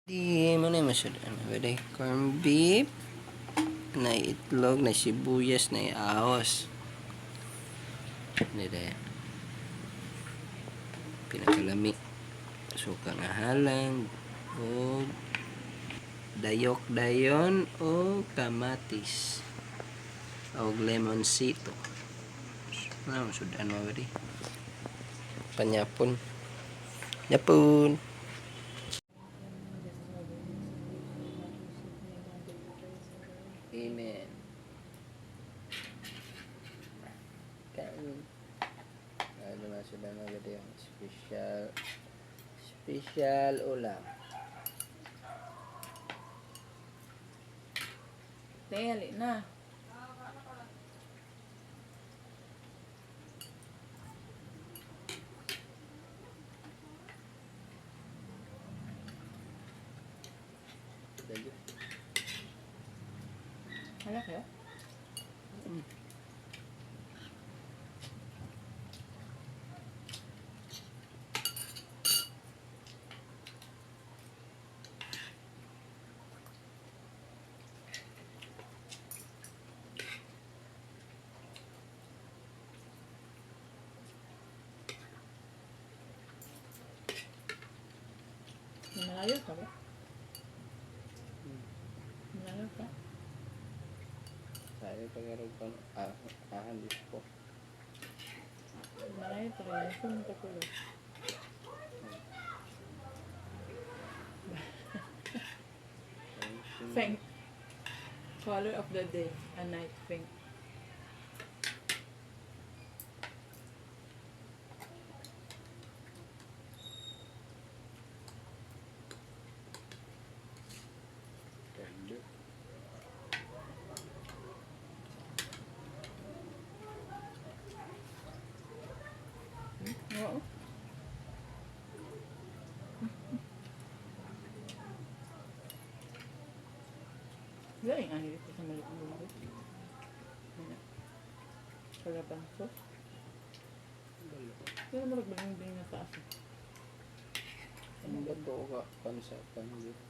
Di mo na masud ano ba day? Corn beef, na itlog, na sibuyas, na ahos. Hindi day. Pinakalami. Suka nga halang, o dayok dayon o kamatis. O lemonsito. Ano masud ano ba day? Panyapon. Yapon. Amen. Kain. Ano masud ano ba day? Special ulam. Teli na. Hala kayo? Malayo ka ba? Malayo ka? Saya pengaruh kon ahan dispo. Malayo pa rin. Saan mo kapulo? Pink. Color of the day. A night pink. Oo. Galing ang hilig ko sa maliit ng bumalik. Kalaban sauce. Pero marag baling-baling na taas. Ano ba ito ka pansapan dito?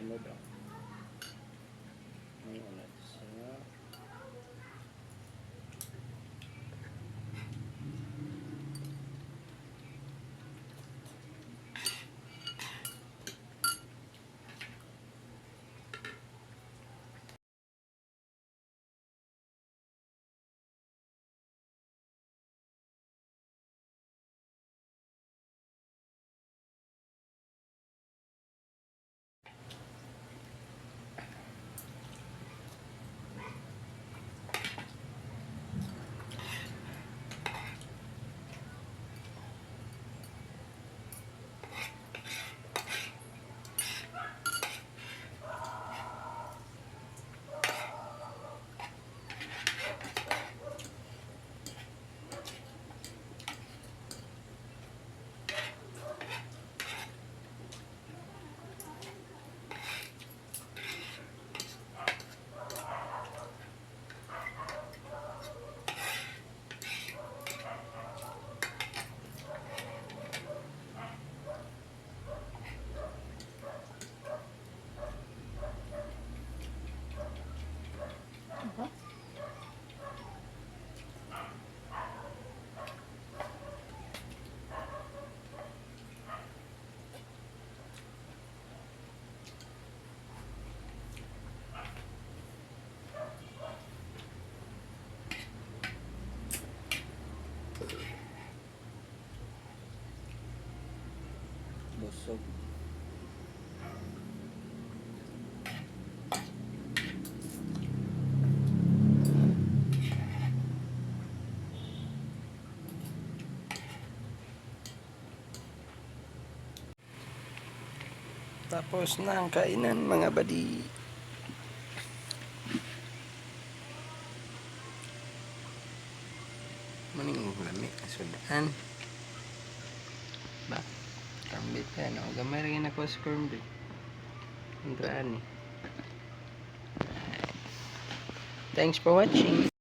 Ano ba? Ano ulit siya? Aha. Busog. Tapos na ang kainan mga badi. Maning lami sudan. Ba? Corn beef yan. O gamay rin ako sa corn beef. Andrani. Thanks for watching.